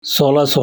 1600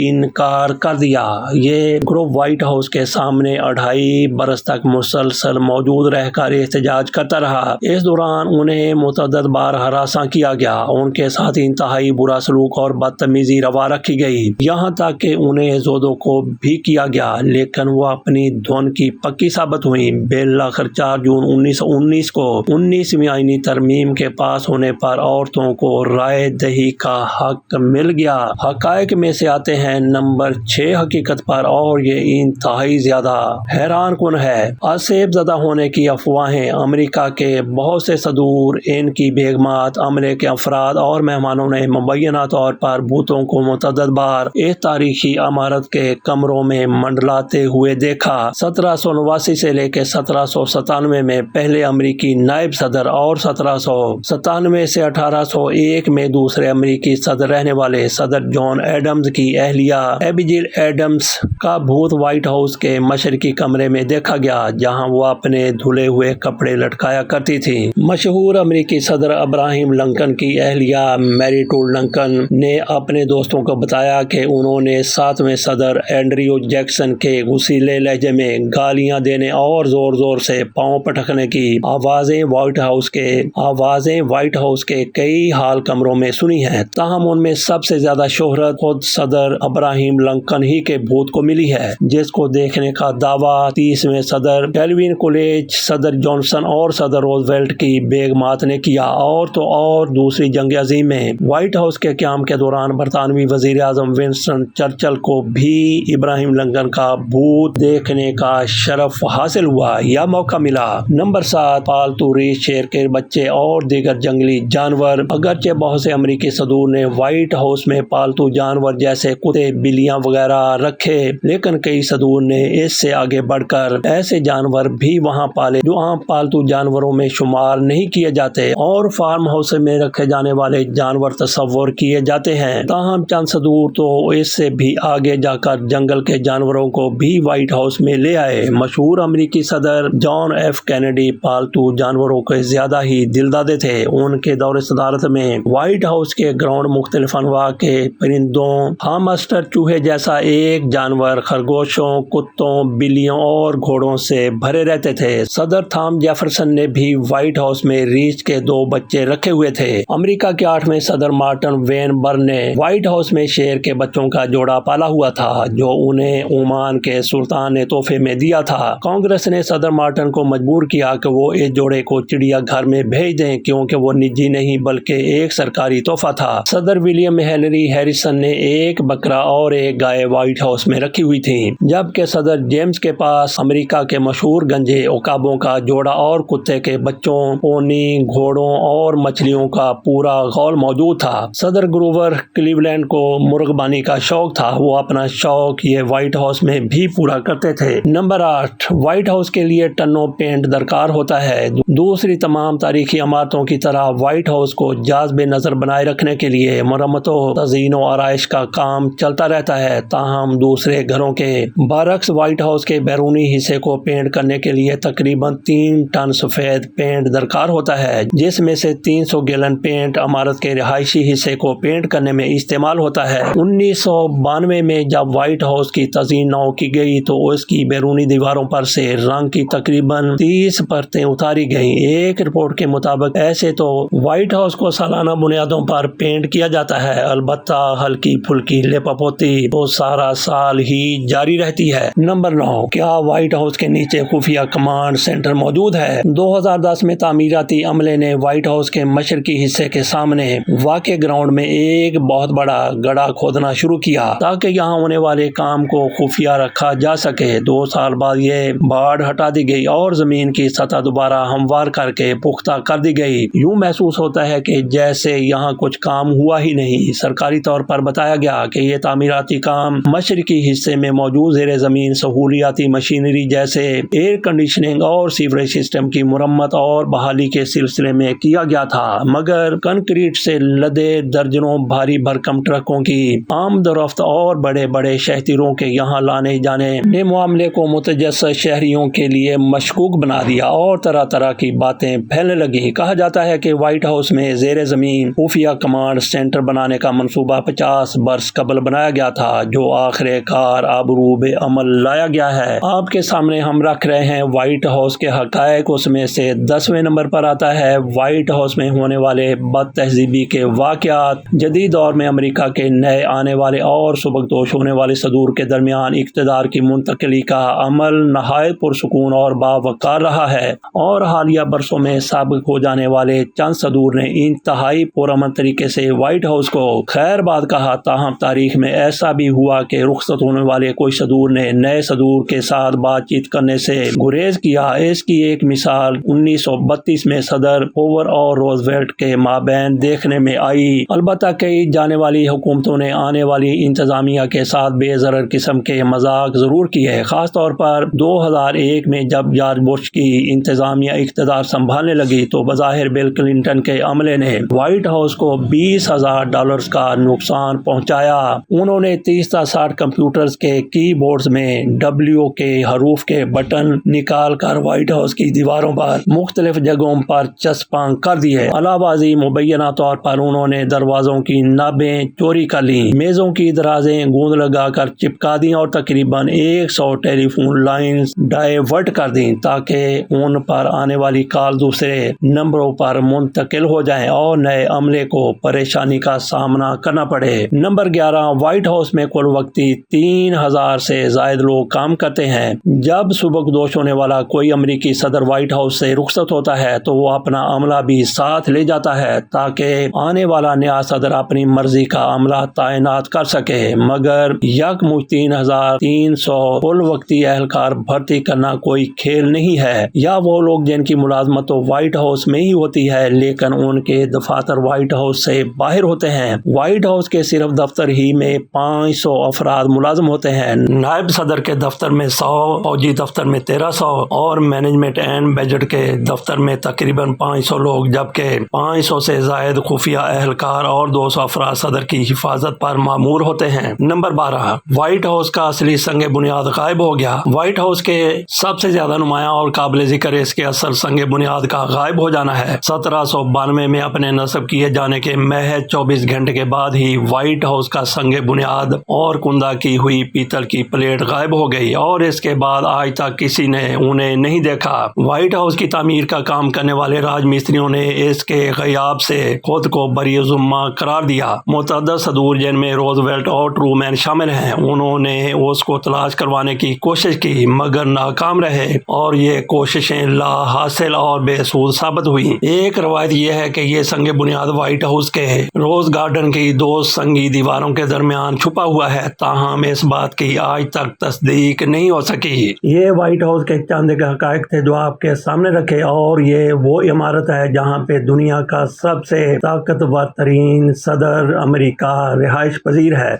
انکار کر دیا۔ یہ گروپ وائٹ ہاؤس کے سامنے 2.5 برس تک مسلسل موجود رہ کر احتجاج کرتا رہا۔ اس دوران انہیں متعدد بار ہراساں کیا گیا، ان کے ساتھ انتہائی برا سلوک اور بدتمیزی روا رکھی گئی، یہاں تک کہ انہیں زودو کو بھی کیا گیا، لیکن وہ اپنی دھن کی پکی ثابت ہوئی۔ بالآخر 4 جون 1919 کو 19ویں آئینی ترمیم کے پاس ہونے پر عورتوں کو رائے دہی کا حق مل گیا۔ حقائق میں سے آتے ہیں نمبر 6 حقیقت پر، اور یہ انتہائی زیادہ حیران کن ہے۔ آسیب زدہ ہونے کی افواہیں۔ امریکہ کے بہت سے صدور، ان کی بیگمات، عملے کے افراد اور مہمانوں نے مبینہ طور پر بھوتوں کو متعدد بار اس تاریخی عمارت کے کمروں میں منڈلاتے ہوئے دیکھا۔ 1789 سے لے کے 1797 میں پہلے امریکی نائب صدر اور 1797 سے 1801 میں دوسرے امریکی صدر رہنے والے صدر جان ایڈمز کی اہلیہ ایبیگیل ایڈمز کا بھوت وائٹ ہاؤس کے مشرقی کمرے میں دیکھا گیا، جہاں وہ اپنے دھلے ہوئے کپڑے لٹکایا کرتی تھی۔ مشہور امریکی صدر ابراہیم لنکن کی اہلیہ میری ٹوڈ لنکن نے اپنے دوستوں کو بتایا کہ انہوں نے 7ویں صدر اینڈریو جیکسن کے غصیلے لہجے میں گالیاں دینے اور زور زور سے پاؤں پٹکنے کی آوازیں وائٹ ہاؤس کے کئی ہال کمروں میں سنی ہیں، تاہم ان میں سب سے زیادہ شہرت خود صدر ابراہیم لنکن ہی کے بھوت کو ملی ہے، جس کو دیکھنے کا دعویٰ 30ویں صدر کیلوین کولیج، صدر جانسن اور صدر روزویلٹ کی بیگمات نے کیا۔ اور تو اور دوسری جنگ عظیم میں وائٹ ہاؤس کے قیام کے دوران برطانوی وزیر اعظم ونسٹن چرچل کو بھی ابراہیم لنکن کا بھوت دیکھنے کا شرف حاصل ہوا یا موقع ملا۔ نمبر 7 پالتو ریچھ شیر کے بچے اور دیگر جنگلی جانور۔ اگرچہ بہت سے امریکی صدور نے وائٹ ہاؤس میں پالتو جانور جیسے کتے، بلیاں وغیرہ رکھے، لیکن کئی صدور نے اس سے آگے بڑھ کر ایسے جانور بھی وہاں پالے جو عام پالتو جانوروں میں شمار نہیں کیے جاتے اور فارم ہاؤس میں رکھے جانے والے جانور تصور کیے جاتے ہیں۔ تاہم چند صدور تو اس سے بھی آگے جا کر جنگل کے جانوروں کو بھی وائٹ ہاؤس میں لے آئے۔ مشہور امریکی صدر جان ایف کینیڈی پالتو جانوروں کے زیادہ ہی دلدادے تھے۔ ان کے دور صدارت میں وائٹ ہاؤس کے گراؤنڈ مختلف انواع کے پرندوں، ہامسٹر چوہے جیسا ایک جانور، خرگوشوں، کتوں، بلیوں اور گھوڑوں سے بھرے رہتے تھے۔ صدر تھام جیفرسن نے بھی وائٹ ہاؤس میں ریچھ کے 2 بچے رکھے ہوئے تھے۔ امریکہ کے 8ویں صدر مارٹن وین برن نے وائٹ ہاؤس میں شیر کے بچوں کا جوڑا پالا ہوا تھا، جو انہیں عمان کے سلطان نے تحفے میں دیا تھا۔ کانگریس نے صدر مارٹن کو مجبور کیا کہ وہ اس جوڑے کو چڑیا گھر میں بھیج دیں، کیونکہ وہ نجی نہیں بلکہ ایک سرکاری تحفہ تھا۔ صدر ولیم ہنری ہیریسن نے ایک بکرا اور ایک گائے وائٹ ہاؤس میں رکھی ہوئی تھی، جبکہ صدر جیمز کے پاس امریکہ کے مشہور گنجے عقابوں کا جوڑا اور کتے کے بچوں، پونی، گھوڑوں اور مچھلیوں کا پورا غول موجود تھا۔ صدر گروور کلیولینڈ کو مرغبانی کا شوق تھا، وہ اپنا شوق یہ وائٹ ہاؤس میں بھی پورا کرتے تھے۔ نمبر 8 وائٹ ہاؤس کے لیے ٹنوں پینٹ درکار ہوتا ہے۔ دوسری تمام تاریخی عمارتوں کی طرح وائٹ ہاؤس کو جاذب نظر بنائے رکھنے کے لیے مرمت و تزئین و آرائش کا کام چلتا رہتا ہے، تاہم دوسرے گھروں کے برعکس وائٹ ہاؤس کے بیرونی حصے کو پینٹ کرنے کے لیے تقریباً 3 ٹن سفید پینٹ درکار ہوتا ہے، جس میں سے 300 گیلن پینٹ عمارت کے رہائشی حصے کو پینٹ کرنے میں استعمال ہوتا ہے۔ 1992 میں جب وائٹ ہاؤس کی تزئین نو کی گئی تو اس کی بیرونی دیواروں پر سے رنگ کی تقریباً 30 پرتیں اتاری گئیں۔ ایک رپورٹ کے مطابق ایسے تو وائٹ ہاؤس کو سالانہ بنیادوں پر پینٹ کیا جاتا ہے، البتہ ہلکی پھلکی لیپاپوتی تو سارا سال ہی جاری رہتی ہے۔ نمبر 9 کیا وائٹ ہاؤس کے نیچے خفیہ کمانڈ سینٹر موجود ہے؟ 2010 میں تعمیراتی عملے نے وائٹ ہاؤس کے مشرقی حصے کے سامنے واقع گراؤنڈ میں ایک بہت بڑا گڑھا کھودنا شروع کیا تاکہ یہاں ہونے والے کام کو خفیہ رکھا جا سکے۔ 2 سال بعد یہ باڑ ہٹا دی گئی اور زمین کی سطح دوبارہ ہموار کر کے پختہ کر دی گئی۔ یوں محسوس ہوتا ہے کہ جیسے یہاں کچھ کام ہوا ہی نہیں۔ سرکاری طور پر بتایا گیا کہ یہ تعمیراتی کام مشرقی حصے میں موجود زیر زمین سہولیاتی مشینری جیسے ایئر کنڈیشننگ اور سیوریج سسٹم کی مرمت اور بحالی کے سلسلے میں کیا گیا تھا، مگر کنکریٹ سے لدے درجنوں بھاری بھرکم ٹرکوں کی آمد و رفت اور بڑے بڑے شہتیروں کے یہاں لانے جانے نے معاملے کو متجسس شہریوں کے لیے مشکوک بنا دیا اور طرح طرح کی باتیں پھیلنے لگیں۔ کہا جاتا ہے کہ وائٹ ہاؤس میں زیر زمین خفیہ کمانڈ سینٹر بنانے کا منصوبہ 50 برس قبل بنایا گیا تھا، جو آخر کار اب روب عمل لایا گیا ہے۔ آپ کے سامنے ہم رکھ رہے ہیں وائٹ ہاؤس کے حقائق۔ اس میں سے 10ویں نمبر پر آتا ہے وائٹ ہاؤس میں ہونے والے بد تہذیبی کے واقعات۔ جدید دور میں امریکہ کے نئے آنے والے اور سبکدوش ہونے والے صدور کے درمیان اقتدار کی منتقلی کا عمل نہایت پرسکون اور باوقار رہا ہے، اور حالیہ برسوں میں سابق ہو جانے والے چند صدور نے انتہائی پرامن طریقے سے وائٹ ہاؤس کو خیر باد کہا۔ تاہم تاریخ میں ایسا بھی ہوا کہ رخصت ہونے والے کوئی صدور نے نئے صدور کے ساتھ بات چیت کرنے سے گریز کیا۔ اس کی ایک مثال 1932 میں صدر ہوور اور روزویلٹ کے مابین دیکھنے میں آئی۔ البتہ کئی جانے والی حکومتوں نے آنے والی انتظامیہ کے ساتھ بے ضرر قسم کے مذاق ضرور کیے، خاص طور پر 2001 میں جب جارج بش کی انتظامیہ اقتدار سنبھالنے لگی تو بظاہر بل کلنٹن کے عملے نے وائٹ ہاؤس کو $20,000 کا نقصان پہنچایا۔ انہوں نے 30 تا 60 کمپیوٹرز کے کی بورڈز میں W کے حروف کے بٹن نکال کر وائٹ ہاؤس کی دیواروں پر مختلف جگہوں پر چسپاں کر دیے۔ علاوہ ازیں مبینہ طور پر انہوں نے دروازوں کی نابیں چوری کر لیں، میزوں کی درازیں گوند لگا کر چپکا دیں اور تقریباً 100 ٹیلی فون لائنز ڈائیورٹ کر دیں تاکہ ان پر آنے والی کال دوسرے نمبروں پر منتقل ہو جائیں اور نئے عملے کو پریشانی کا سامنا کرنا پڑے۔ نمبر 11، وائٹ ہاؤس میں کل وقتی 3000 سے زائد لوگ کام کرتے ہیں۔ جب سبکدوش ہونے والا کوئی امریکی صدر وائٹ ہاؤس سے رخصت ہوتا ہے تو وہ اپنا عملہ بھی ساتھ لے جاتا ہے تاکہ آنے والا نیا صدر اپنی مرضی کا عملہ تعینات کر سکے، مگر یکمشت 3300 کل وقتی اہلکار بھرتی کرنا کوئی کھیل نہیں ہے، یا وہ لوگ جن کی ملازمت تو وائٹ ہاؤس میں ہی ہوتی ہے لیکن ان کے دفاتر وائٹ ہاؤس سے باہر ہوتے ہیں۔ وائٹ ہاؤس کے صرف دفتر ہی میں 500 افراد ملازم ہوتے ہیں۔ نائب صدر کے دفتر میں 100، فوجی دفتر میں 1300 اور مینجمنٹ اینڈ بجٹ کے دفتر میں تقریباً 500 لوگ، جبکہ 500 سے زائد خفیہ اہلکار اور 200 افراد صدر کی حفاظت پر مامور ہوتے ہیں۔ نمبر 12، وائٹ ہاؤس کا اصلی سنگ بنیاد غائب ہو گیا۔ وائٹ ہاؤس کے سب سے زیادہ نمایاں اور قابل ذکر اس کے اصل سنگ بنیاد کا غائب ہو جانا ہے۔ 1792 میں اپنے نصب کیے جانے کے محض 24 گھنٹے کے بعد ہی وائٹ ہاؤس کا سنگ بنیاد اور کندہ کی ہوئی پیتل کی پلیٹ غائب ہو گئی، اور اس کے بعد آج تک کسی نے انہیں نہیں دیکھا۔ وائٹ ہاؤس کی تعمیر کا کام کرنے والے راج مستریوں نے اس کے غیاب سے خود کو بری ذمہ قرار دیا۔ متعدد صدور جن میں روزویلٹ اور ٹرومین شامل ہیں، انہوں نے اس کو تلاش کروانے کی کوشش کی مگر ناکام رہے، اور یہ کوششیں لا حاصل اور بے سود ثابت ہوئی۔ ایک روایت یہ ہے کہ یہ سنگ بنیاد وائٹ ہاؤس کے روز گارڈن کی 2 سنگی دیواروں کے درمیان چھپا ہوا ہے، تاہم اس بات کی آج تک تصدیق نہیں ہو سکی۔ یہ وائٹ ہاؤس کے چند حقائق تھے جو آپ کے سامنے رکھے، اور یہ وہ عمارت ہے جہاں پہ دنیا کا سب سے طاقتور ترین صدر امریکہ رہائش پذیر ہے۔